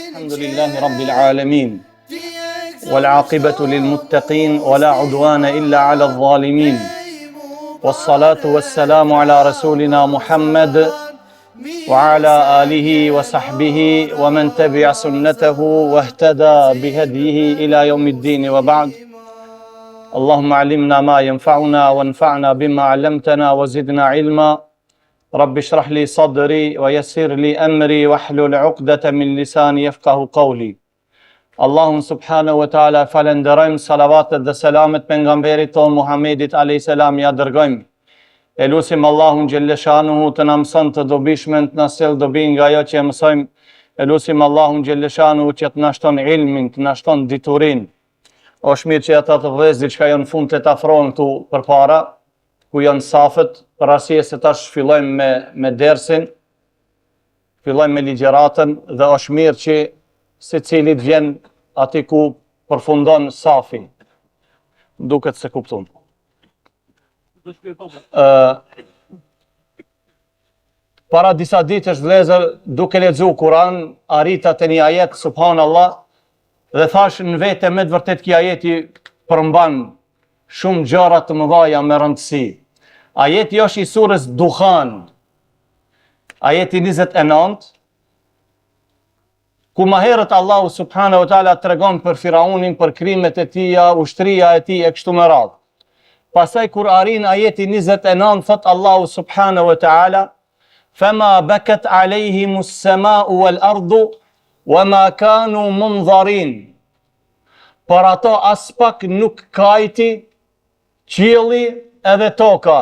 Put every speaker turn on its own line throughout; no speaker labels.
الحمد لله رب العالمين والعاقبة للمتقين ولا عدوان إلا على الظالمين والصلاة والسلام على رسولنا محمد وعلى آله وصحبه ومن تبع سنته واهتدى بهديه إلى يوم الدين وبعد. اللهم علمنا ما ينفعنا وانفعنا بما علمتنا وزدنا علما. رب اشرح لي صدري ويسر لي أمري واحلل عقدة من لساني يفقه قولي. Allahun subhanahu wa ta'ala falenderojmë, salavatet dhe selamet pejgamberit ton Muhammedit alayhis salam ja dërgojmë. E lutim Allahun xhelleshanuhu të na mëson të dobishmen, të na sjell dobi nga ajo që e mësojmë. E lutim Allahun xhelleshanuhu që të na shton ilmin, të na shton diturin. Është mirë që ata të vëllezërit që janë në fund të afrohen këtu përpara, ku janë safët, për arsye se tash fillojmë me dersin, fillojmë me ligjëratën dhe është mirë që secili të vjen aty ku përfundon safi. Duket se kupton. Para disa ditësh vëllezër, duke lexuar Kur'an, arrita te një ajet subhanallah dhe thash në vete me të vërtet ky ajeti përmban shumë gjëra të mëdha me rëndësi. Ajeti është i surës Dukhan. Ajeti 29. Ku më herët Allahu subhanahu wa taala tregon për Firaunin, për krimet e tija, ushtria e tij e kështu me radhë. Pastaj kur arrin ajeti 29 thot Allahu subhanahu wa taala: "Fama bakat alayhimus sama'u wal ardu wama kanu munzarin." Por ato as pak nuk kajti qielli edhe toka,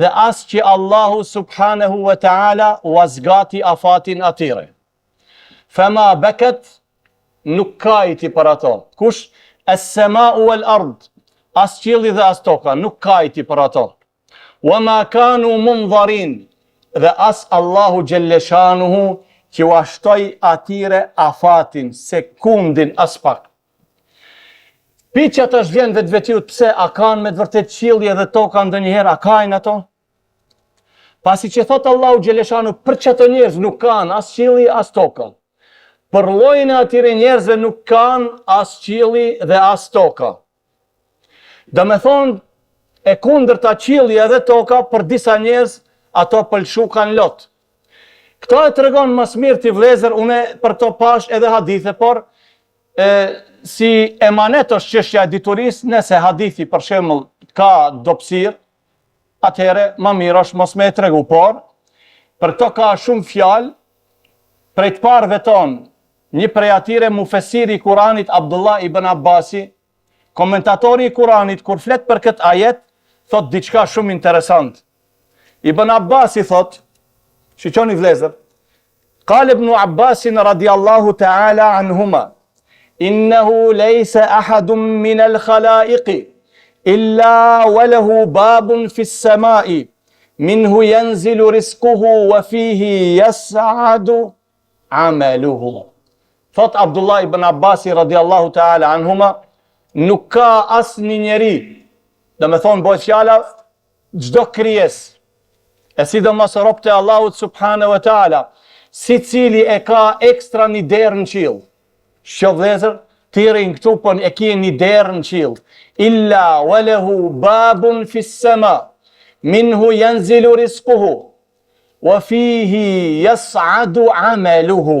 dhe as që Allahu subhanahu wa taala u azgati afatin atyre. Fema beket, nuk kajti për ato. Kush? Es-sema'u wal ard, as qielli dhe as toka, nuk kajti për ato. Wa ma kanu munzarin, dhe as Allahu xhelleshanuhu që u ashtoi atyre afatin, sekundin as pak. Piqja tash vjen vetvetiut, pse a kanë me të vërtet qielli edhe toka ndonjëherë, a kanë ato? Pasi që thot Allahu xhelleshanu për çato njerëz nuk kanë as qielli as toka. Për llojin e atyre njerëzve nuk kanë as qielli dhe as toka. Do me thonë, e kundërta qielli edhe toka, për disa njerëz ato pëlshukan lot. Këto e tregon më së miri ti vëllezër, unë për to pash edhe hadithe, por si emanet është çështja e diturisë, nëse hadithi për shembull ka dobësirë, atëherë më mirë është mos me e tregu, por për këto ka shumë fjalë. Prej të parëve tonë, një prej atyre mufesiri i Kuranit Abdullah ibn Abbasi, komentatori i Kuranit, kur flet për këtë ajet, thot diçka shumë interesant. Ibn Abbasi thot, shiqoni vëllezër, qal ibn Abbasin radiallahu ta'ala anhuma, innehu lejse ahadun min al-khalaiqi, illa walahu babun fis samai, minhu yanzilu rizquhu wa fihi yas'adu amaluhu. Thot Abdullah ibn Abbasi radiallahu ta'ala anhuma, nuk ka as një njeri, dhe me thonë bojt fjala, gjdo kryes, e sidomos robët e Allahut subhanahu wa ta'ala, si cili e ka ekstra një derë në qilë. Shqo vëllezër, tirin këtu pon e kje një derë në qilë. Illa walehu babun fis sama, minhu yanzilu rizquhu, wa fihi yas'adu amaluhu.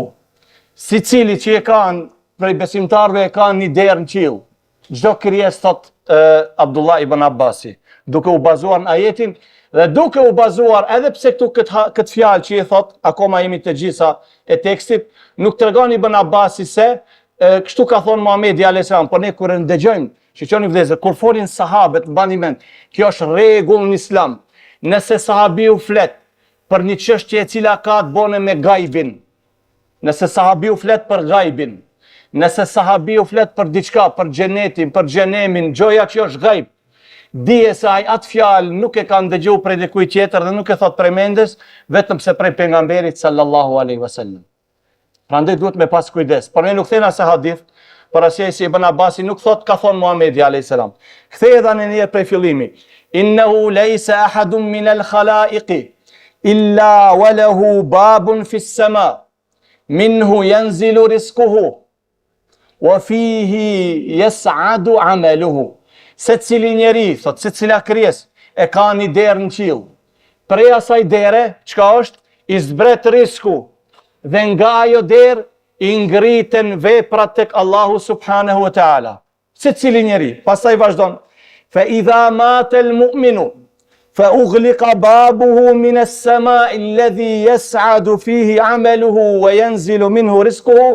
Si cili që e kanë, prej besimtarve e kanë një derë në qilë. Gjdo krijes, thot Abdullah ibn Abbasi, duke u bazuar në ajetin, dhe duke u bazuar, edhe pse këtu këtë fjalë që i thot, akoma jemi të gjitha e tekstit, nuk tregon ibn Abbasi se, kështu ka thonë Muhamedi alayhis salam, por ne kur e ndëgjojmë, shiqoni vëllezër, kur folin sahabët, mbani mend, kjo është rregull në Islam. Nëse sahabiu flet për një çështje e cila ka të bëne me gajbin, nëse sahabiu flet për gajbin, nëse sahabiu flet për diçka, për xhenetin, për xhenemin, gjoja që është gajb, dije se ai atë fjalë nuk e ka ndëgjuar prej dikujt tjetër dhe nuk e thot prej mendes, vetëm se prej pejgamberit sallallahu alaihi wasallam. Prandaj duhet me pas kujdes. Por ne nuk thena se hadith, por asaj si Ibn Abbasi nuk thot ka thon Muhamedi alayhis salam. Kthej edhe në një prej fillimi. Innehu laysa ahadun min al-khalaiqi illa walahu babun fis sama minhu yanzilu rizquhu wa fihi yas'adu amaluhu. Se cili njeri, thot, se cila krijes e ka një derë në qiell. Prej asaj dere, çka është? I zbret risku dhe nga ajo derë i ngriten veprat tek Allahu subhanahu wa ta'ala. Se cili njeri, pastaj vazhdon. Fa idha mata al-mu'minu fa ughliqa babuhu min as-sama'i alladhi yas'adu fihi 'amaluhu wa yanzilu minhu rizquhu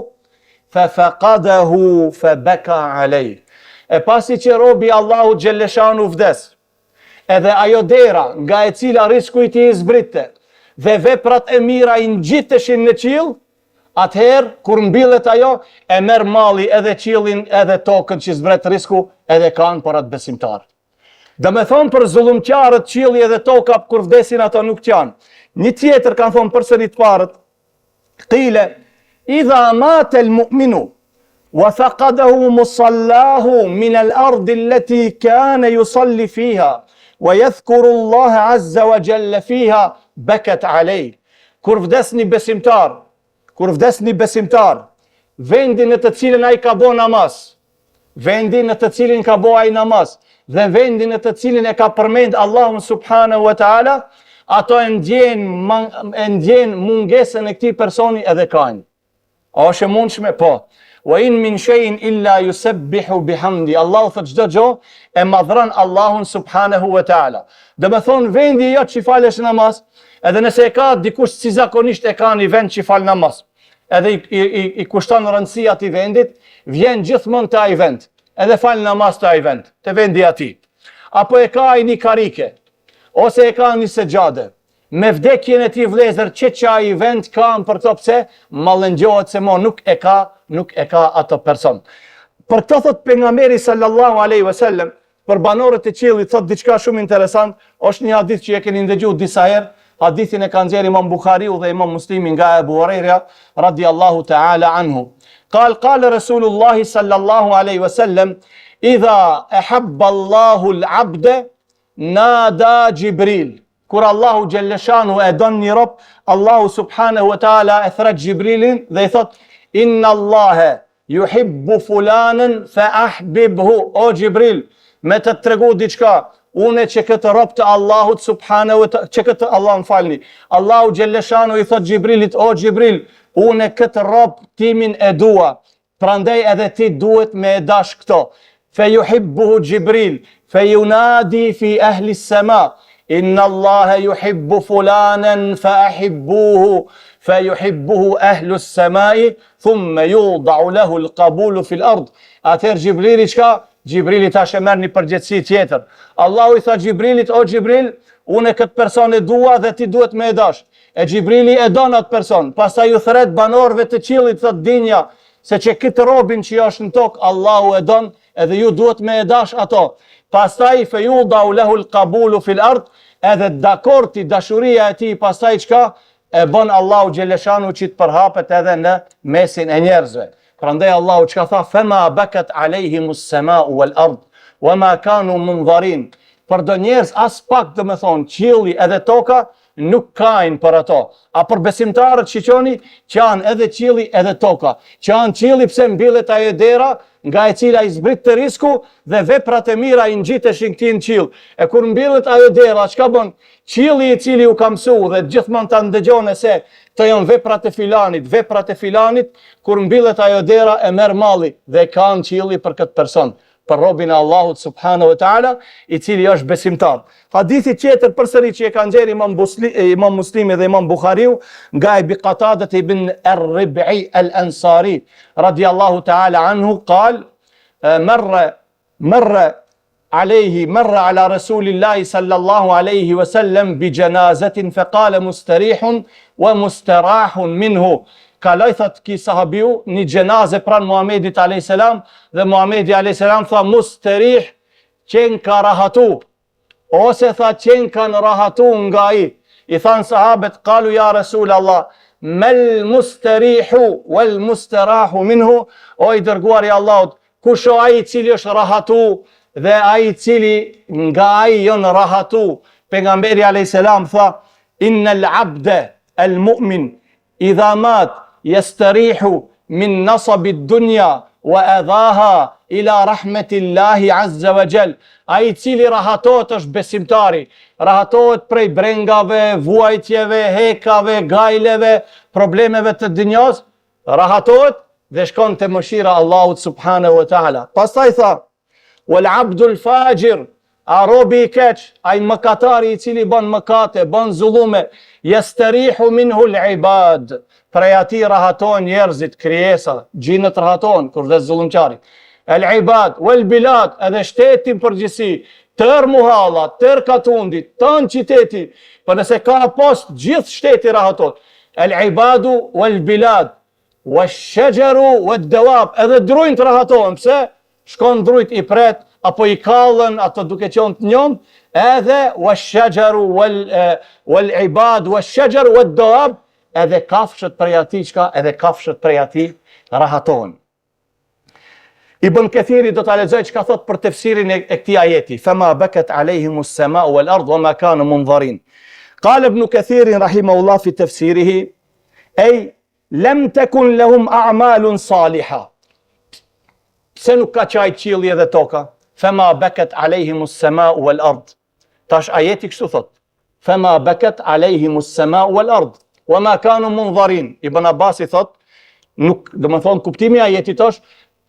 fa faqadahu fa baka 'alayh. E pasi që robi Allahu xhelleshanu vdes, edhe ajo dera nga e cila risku i tij zbritte dhe veprat e mira i ngjiteshin në qiell, atëherë kur mbillet ajo, e merr malli edhe qiellin edhe tokën që zbret risku, edhe kanë për atë besimtar. Dhe me thonë për zullumqarët qielli edhe toka kur vdesin ato nuk janë. Një tjetër kanë thonë përsëri të parët, qile idha mata al-mu'minu wa faqadahu musallahu min al-ardi allati kana yusalli fiha wa yadhkuru Allah azza wa jalla fiha bakat alayh. Kur vdes një besimtar, vendin në të cilin ai ka bo namaz, vendin në të cilin ka bo ai namaz, dhe vendin në të cilin e ka përmend Allahun subhanahu wa ta'ala, ato e ndjen mungesën e këtij personi edhe kanë. A është e mundshme? Po. Wa in min shay'in illa yusabbihu bihamdi. Allahu thot çdo gjë e madhron Allahun subhanahu wa ta'ala. Do të thonë vendi jot që falesh namaz, edhe nëse e ka dikush si zakonisht e ka një vend që fal namaz, edhe i kushton rëndësi atij vendit, vjen gjithmonë te ai vend, edhe fal namaz te ai vend, te vendi atij. Apo e ka ai një karike, ose e ka një segjade, me vdekjen e tij vëllezër, që ai vend ka për to pse mallëngjohet se mo nuk e ka ato person. Për këtë thot pejgamberi sallallahu alaihi wasallam, për banorët e qiellit thot diçka shumë interesant, është një hadith që e keni ndëgjuar disa herë. Hadithin e kanë nxjerrë Imam Buhariu dhe Imam Muslimi nga Abu Huraira radiyallahu ta'ala anhu. Qala Rasulullah sallallahu alaihi wasallam, idha ahabba Allahu al-'abda nada Jibril. Kur Allahu xhelleshanu e don një rob, Allahu subhanahu wa ta'ala e thret Jibrilin dhe i thot, inna Allaha yuhibbu fulanan fa ahbibhu. O Jibril, me të tregu diçka, une që këtë rob të Allahut subhanahu wa ta'ala, që këtë Allah më falni, Allahu xhelleshanu i thot Jibrilit, o Jibril, une këtë rob timin e dua, prandaj edhe ti duhet me e dash këto. Fe yuhibbuhu Jibril, fe yunadi fi ahli s-sama, inna Allaha yuhibbu fulanan fa ahibbuhu, fe yuhibbuhu ahlu s-samai, thumma yudau lahu l-qabulu fil ard. Atëherë Jibrili çka? Jibrili tash e merr një përgjegjësi tjetër. Allahu i tha Jibrilit, o Jibril, unë këtë person e dua dhe ti duhet me e dash. E Jibrili e don atë person. Pastaj u thret banorëve të qiellit, thot dinja se që këtë robin që është në tokë, Allahu e don edhe ju duhet me e dash ato. Pastaj fe yudau lahu l-qabulu fil ard, edhe dakorti, dashuria e tij pastaj çka e bën Allahu xheleshanu që të përhapet edhe në mesin e njerëzve. Prandaj Allahu çka tha, fema bakat alejhimus sema'u wal ard wama kanu munzarin. Për do njerëz as pak, do me thonë, qielli edhe toka nuk kanë për ato. A për besimtarët shiqoni, që janë edhe qielli edhe toka. Që janë qielli pse mbillet ajo dera nga e cila i zbrit të risku dhe veprat e mira i ngjiteshin këtij në qiell. E kur mbillet ajo dera, çka bën? Qielli i cili u ka mësuar dhe gjithmonë ta ndëgjon se të janë veprat e filanit, kur mbillet ajo dera e merr malli dhe kanë qielli për këtë person, për robin e Allahut subhanahu wa ta'ala, i cili është besimtar. Hadithi tjetër përsëri që e kanë nxjerrë Imam Muslimi dhe Imam Buhariu nga Ebi Qatadah ibn ar-Rib'i al-Ansari radiyallahu ta'ala anhu قال مر على رسول الله صلى الله عليه وسلم بجنازة فقال مستريح ومستراح منه. Kaloj, thot ki sahabiu, një gjenaze pranë Muhamedit a.s. dhe Muhamedi a.s. tha musterih, qenë ka rahatu, ose tha qenë kanë rahatu nga i. I thanë sahabet, kalu ja Rasul Allah, mel musterihu, wal musterahu minhu, o i dërguar i Allahut, kusho aji cili është rahatu, dhe aji cili nga aji jonë rahatu. Pejgamberi a.s. tha, innal abda al mu'min idha mat yastarihu min nasab ad-dunya wa adhaha ila rahmetillahi azza wa jall. Ai cili rahatohet është besimtari, rahatohet prej brengave, vuajtjeve, hekave, gajleve, problemeve të dunjos, rahatohet dhe shkon te mëshira e Allahut subhanahu wa taala. Pastaj tha wal abdul fajir, a robi I keq, ai mëkatari I cili bën mëkate, bën zullume, yastarihu minhu al-ibad, prej atij rahatojnë njerëzit, krijesa, gjinët rahatojnë kur dhe zullumçari. Al-ibad wal bilad, edhe shteti përgjithësi, tër muhalla, tër katundi, tan qyteti, por nëse ka post gjithë shteti rahaton. Al-ibadu wal bilad wash-shajaru wad-dawab, edhe drujt rahatojnë. Pse? Shkon drujt I pret apo I kallën, ato duke qenë të njom, edhe wash-shajaru wal-ibad wash-shajar wad-dawab, edhe kafshët prej atij çka, edhe kafshët prej atij rahatojnë. Ibn Kathiri do ta lexoj çka thot për tefsirin e këtij ajeti. Fama bakat alayhimus sama'u wal ard wama kanu munzarin. Qala Ibn Kathir rahimahullah fi tafsirihi ay lam takun lahum a'malun salihah. Pse nuk ka qaj qielli edhe toka? Fama bakat alayhimus sama'u wal ard. Tash ajeti kështu thot. Fama bakat alayhimus sama'u wal ard wama kanu munzarin. Ibn Abbas I thot, nuk, domethënë kuptimi I ajetit është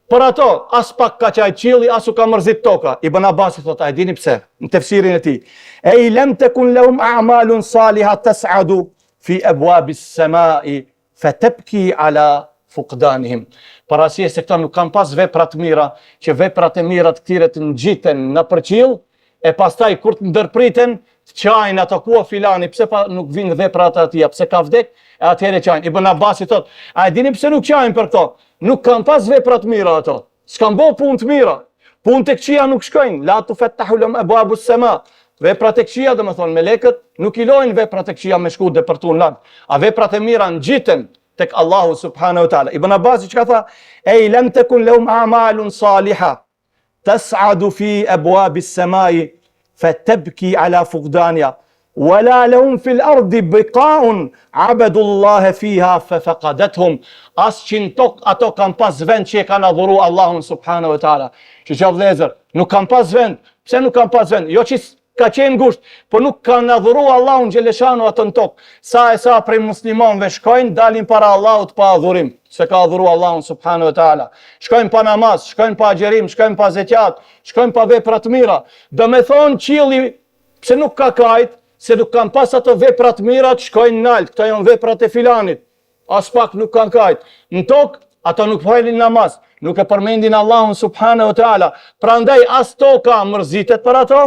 për ato, as pak ka qaj qielli, as u ka mërzit toka. Ibn Abbas I thot, a e dini pse? Në tefsirin e tij. Ej lam takun lahum a'malun salihah tas'adu fi abwabis sama'i fatabki ala fuqdanihim. Për arsye se këta nuk kanë pas vepra të mira, që veprat e mira të këtyre të ngjiten në përqiell, e pastaj kur të ndërpriten, të qajnë ato ku filani, pse pa nuk vinë veprat atia, pse ka vdek, e atëherë qajnë. Ibn Abbas I thot, a e dini pse nuk qajnë për këto? Nuk kanë pas vepra të mira ato. S'kan bo punë të mira. Punë tek qija nuk shkojnë. La tufattahu lahum abwabus sama. Veprat tek qija, domethënë melekët nuk I lojnë veprat tek qija me shku depërtuar lart. A veprat e mira ngjiten tek Allahu subhanahu wa taala. Ibn Abbas çka tha? Ej lam takun lahum a'malun salihah tas'adu fi abwabis samai fatabki ala fuqdaniha. ولا لهم في الأرض بقاء عبدوا الله فيها ففقدتهم. Asqin tok ato kanë pas vend që e kanë adhuru Allahun subhanahu wa taala. Që vëllezër, nuk kanë pas vend. Pse nuk kanë pas vend? Jo që ka qenë ngusht, por nuk kanë adhuru Allahun xheleshanu ato në tokë. Sa e sa prej muslimanëve shkojnë, dalin para Allahut pa adhurim, se ka adhuru Allahun subhanahu wa taala. Shkojnë pa namaz, shkojnë pa xherim, shkojnë pa zeqat, shkojnë pa vepra të mira. Do me thonë qielli pse nuk ka kajt, se nuk kanë pas ato veprat mirat, shkojnë nalt, këto janë veprat e filanit. As pak nuk kanë kajt. Në tokë, ato nuk falin namaz, nuk e përmendin Allahun subhanahu wa taala. Prandaj as toka mërzitet për ato,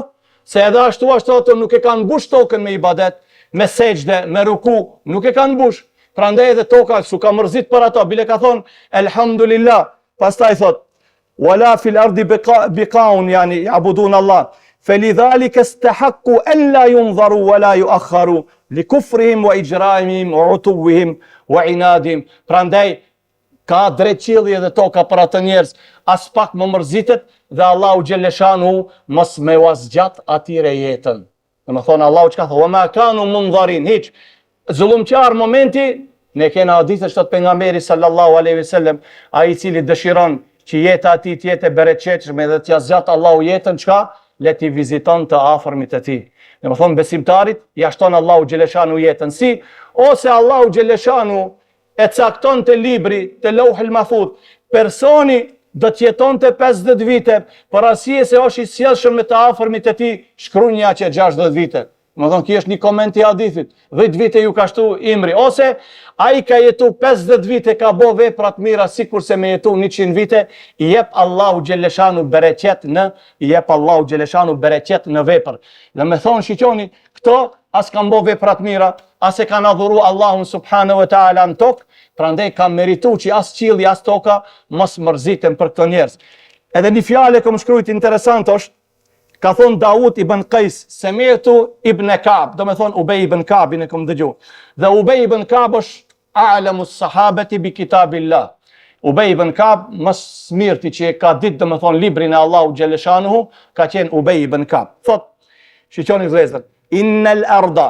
se edhe ashtu ato nuk e kanë mbush tokën me ibadet, me sejdë, me ruku, nuk e kanë mbush. Prandaj edhe toka su ka mërzit për ato, bile ka thonë elhamdulillah. Pastaj thot, wala fil ardi biqaun, yani ya'budun Allah. فلذلك استحقوا ألا ينظروا ولا يؤخروا لكفرهم وإجرامهم وعتوهم وعنادهم. Prandaj ka drejt qielli edhe toka për atë njerëz, as pak më mërzitet dhe Allahu xheleshanu mos me uazgjat atyre jetën. Domethënë Allahu çka thonë, ma kanu mundharin, hiç zullumçar momenti, ne kena hadithe thot pejgamberi sallallahu alaihi wasallam, ai I cili dëshiron që jeta e tij të jetë e bereqetshme dhe t'ia zgjat Allahu jetën, çka leti viziton të afërmit e tij. Dhe më thonë besimtarit, ja shton Allahu xheleshanu jetën. Si? Ose Allahu xheleshanu e cakton të libri, të lauhul mahfuz, personi do të jeton të 50 vite, për arsye se është I sjellshëm me të afërmit e tij, shkruajnë që 60 vite. Më thonë, kjo është një koment I hadithit. 10 vite ju ka shtu Imri. Ose, ai ka jetu 50 vite, ka bo veprat mira, sikur se me jetu 100 vite, I jep Allahu xheleshanu bereqet në vepër. Dhe me thonë, shiqoni, këto as kanë bo veprat mira, as e kanë adhuru Allahun subhanahu wa taala në tokë, prandaj kanë meritu që as qielli, as toka, mos mërziten për këto njerëz. Edhe një fjale kom shkrujt interesant është, ka thonë Daud ibn Qais, Semi'tu ibn Ka'b, do me thonë Ubej ibn Ka'bin e kom dëgju. Dhe Ubej ibn Ka'b është a'lamus sahabati bi kitabillah. Ubej ibn Ka'b, më smirti që e ka ditë, do me thonë librin e Allahu xheleshanuhu, ka qenë Ubej ibn Ka'b. Thot, shiqoni vëllezër, innal arda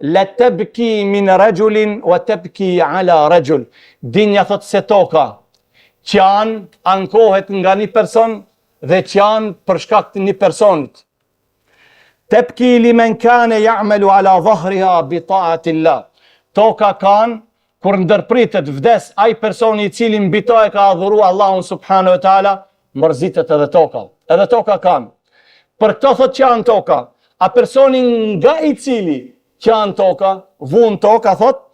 la tabki min rajulin wa tabki ala rajul. Dinja thot se toka qan ankohet nga një person dhe qan për shkak të një personit. Tabki liman kana ya'malu ala dhahriha bi ta'atillah. Toka kan kur ndërpritet vdes ai personi i cili mbi to e ka adhuru Allahun subhanahu wa taala, mërzitet edhe toka. Edhe toka kan. Për këto thot qan toka. A personi nga i cili qan toka, vun toka thot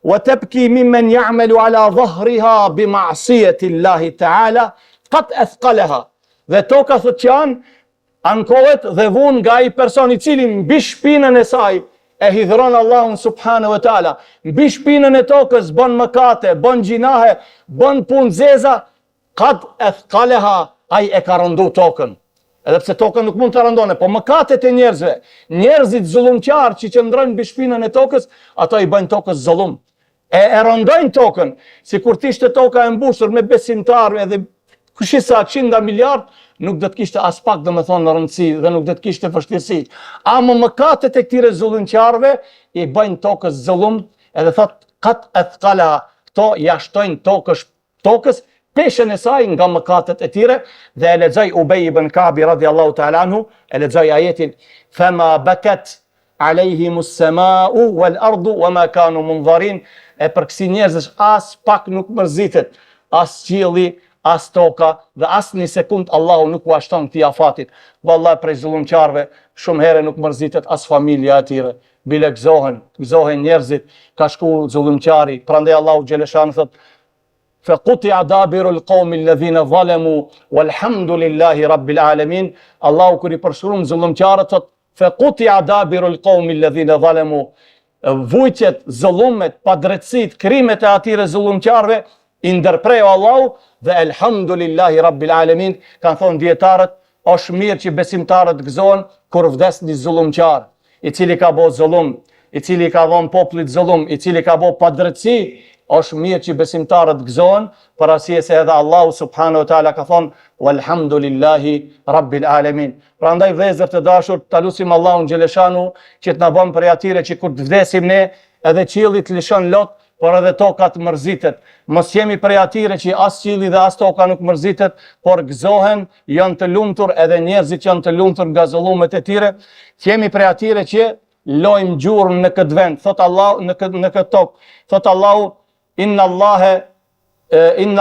وتبكي ممن يعمل على ظهرها بمعصية الله تعالى قد أثقلها. Dhe toka thot qan ankohet dhe vun nga i personi cili mbi shpinën e saj e hidhron Allahun subhanahu wa taala, mbi shpinën e tokës bën mëkate, bën gjinahe, bën punë zeza, qad athqalaha, ai e ka rëndu tokën. Edhe pse toka nuk mund të rëndone, po mëkatet e njerëzve, njerëzit zullumqar që qëndrojnë mbi shpinën e tokës, ato i bëjnë tokës zullum. E rëndojnë tokën, si kur t'ishte toka e mbushur me besimtarë edhe kushisa 100 miliard, nuk do të kishte as pak dhe me thonë në rëndësi dhe nuk do të kishte vështirësi. Ama mëkatet e këtire zullumqarëve i bëjnë tokës zullum, edhe thot kat athqalaha, këto jashtojnë tokës peshën e saj nga mëkatet e tire. Dhe e lexoj Ubej ibn Ka'bi radhiyallahu ta'ala anhu, e lexoj ajetin fama bakat alejhimus sama'u wal ardu wama kanu munzarin. E për kësi njerëzës as pak nuk mërzitet, as qielli, as toka dhe as një sekund Allahu nuk u ashton këtij afatit. Vallahi prej zullumqarëve shumë herë nuk mërzitet as familja e tyre. Bile gëzohen njerëzit, ka shku zullumqari. Prandaj Allahu xheleshan thot فقطع دابر القوم الذين ظلموا والحمد لله رب العالمين. Allahu kur i përshkruan zullumqarët thot فقطع دابر القوم الذين ظلموا. Vujqet, zullumet, padrejtësit, krimet e atyre zullumqarëve i ndërprejo Allahu dhe elhamdulillahi rabbil alamin. Kanë thonë dietarët, është mirë që besimtarët gëzohen kur vdes një zullumqar, i cili ka bo zullum, i cili ka dhënë popullit zullum, i cili ka bo padrejtësi. Është mirë që besimtarët gëzohen, për arsye se edhe Allahu subhanahu wa taala ka thonë walhamdulillahi rabbil alamin. Prandaj vëllezër të dashur, ta lutim Allahun xheleshanu që të na bën për atyre që kur të vdesim ne, edhe qielli të lëshon lot, por edhe toka të mërzitet. Mos jemi prej atyre që as qielli dhe as toka nuk mërzitet, por gëzohen, janë të lumtur, edhe njerëzit janë të lumtur nga zullumet e tyre. Jemi prej atyre që lojmë gjurmë në këtë vend, thot Allahu në këtë tokë. Thot Allahu inna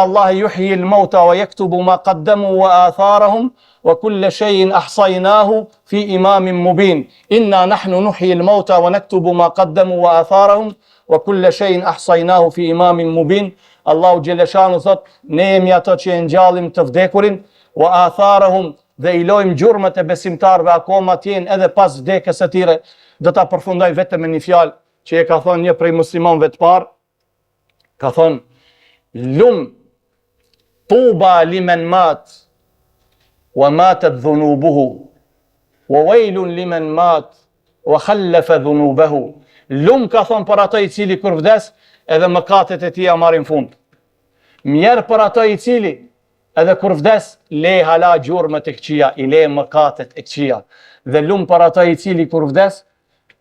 Allahe yuhyi al-mauta wa yaktubu ma qaddamu wa atharahum wa kulla shay'in ahsaynahu fi imamin mubin. Inna nahnu nuhyi al-mauta wa naktubu ma qaddamu wa atharahum wa kulla shay'in ahsaynahu fi imamin mubin. Allahu xheleshanu thot ne jemi ato që e ngjallim të vdekurin, wa atharahum, dhe i lojmë gjurmët e besimtarëve akoma t'jenë edhe pas vdekjes së tyre. Do ta përfundoj vetëm me një fjalë që e ka thonë një prej muslimanëve të parë. Ka thonë lum tuba limen mat wa matat dhunubuhu wa wailun limen mat wa khallafa dhunubahu. Lum ka thonë për ato i cili kur vdes edhe mëkatet e tij marrin fund. Mjerë për ato i cili edhe kur vdes le hala gjurmët e këqija, i le mëkatet e këqija. Dhe lum për ato i cili kur vdes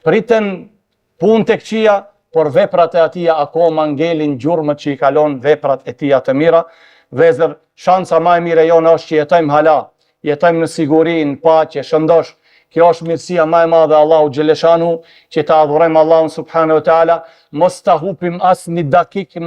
priten punë të këqija, por veprat e atia akoma ngelin gjurmët që i kalon veprat e tia të mira. Vezër, shansa ma e mire jonë është që jetojmë hala, jetojmë në siguri, në paqe, shëndosh. Kjo është mirësia ma e madhe Allahu xheleshanu, që ta adhurojmë Allahun subhanahu wa taala, mos ta hupim as një dakik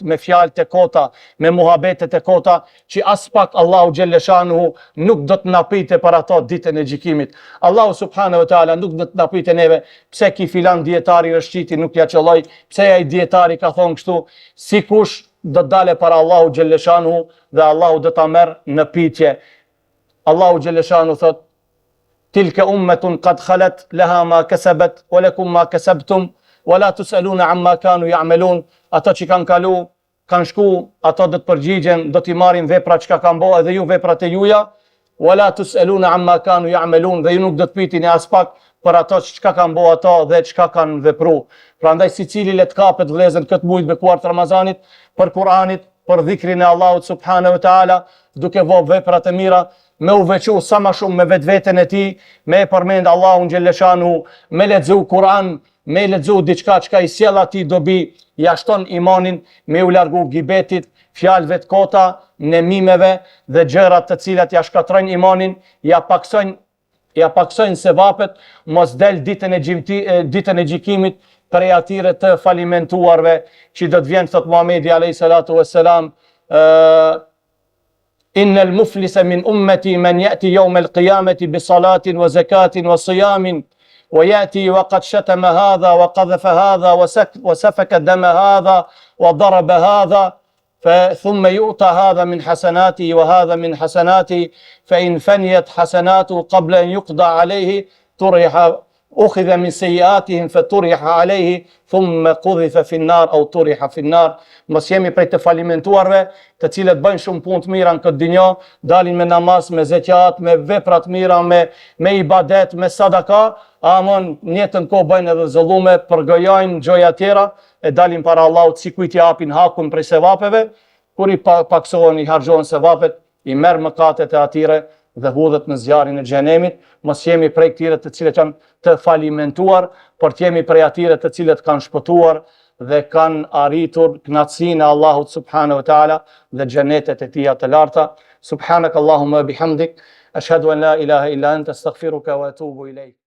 me fjalët e kota, me muhabetet e kota, që as pak Allahu xheleshanu nuk do të na pite për ato ditën e gjykimit. Allahu subhanahu wa taala nuk do të na pite neve pse ki filan dietari rëshqiti nuk ja çolloi, pse ai dietari ka thonë kështu, sikush do të dale para Allahu xheleshanu dhe Allahu do ta merr në pitje. Allahu xheleshanu thot tilka ummetun qad khalat laha ma kasabat wa lakum ma kasabtum wa la tusaluna amma kanu ya'malun. Ato që kanë kalu, kanë shku, ato do të përgjigjen, do t'i marrin veprat që kanë bo, edhe ju veprat e juja, wala tusaluna amma kanu ya'malun, dhe ju nuk do të pyetini as pak për ato që kanë bo ato dhe çka kanë vepru. Prandaj sicili le të kapet vëllezër këtë muaj bekuar të Ramazanit, për Kur'anit, për dhikrin e Allahut subhanahu wa taala, duke vë veprat e mira, me u veçu sa më shumë me vetveten e tij, me përmend Allahun xheleshanu, me lexu Kur'an, me lexu diçka çka i sjell atij dobi, ja shton imanin, me u largu gibetit, fjalëve të kota, nemimeve dhe gjërat të cilat ja shkatrojnë imanin, ja paksojnë sevapet, mos del ditën e gjykimit prej atyre të falimentuarve që do të vjen, thot Muhamedi alayhi salatu wassalam, innal muflisa min ummati man yati yawm al-qiyamati bi salatin wa zakatin wa siyamin ويأتي وقد شتم هذا وقذف هذا وسفك دم هذا وضرب هذا ثم يؤتى هذا من حسناته وهذا من حسناته فإن فنيت حسناته قبل أن يقضى عليه أخذ من سيئاتهم فطرح عليه ثم قذف في النار أو طرح في النار. Mos jemi prej të falimentuarve, të cilët bëjnë shumë punë të mira në këtë dinjë, dalin me namaz, me zeqat, me vepra të mira, me ibadet, me sadaka, amon njëtën kohë bëjnë edhe zëllume, përgojojnë gjoja tjera, e dalin para Allahut si kujt i japin hakun prej sevapeve, kur i paksohen, i harxhohen sevapet, i merr mëkatet e atyre dhe hudhet në zjarrin e xhenemit. Mos jemi prej këtyre të cilët janë të falimentuar, por të jemi prej atyre të cilët kanë shpëtuar dhe kanë arritur kënaqësinë e Allahut subhanahu wa taala dhe xhenetet e tij të larta. Subhanakallahumma bihamdik, ashhadu an la ilaha illa anta astaghfiruka wa atubu ilayk.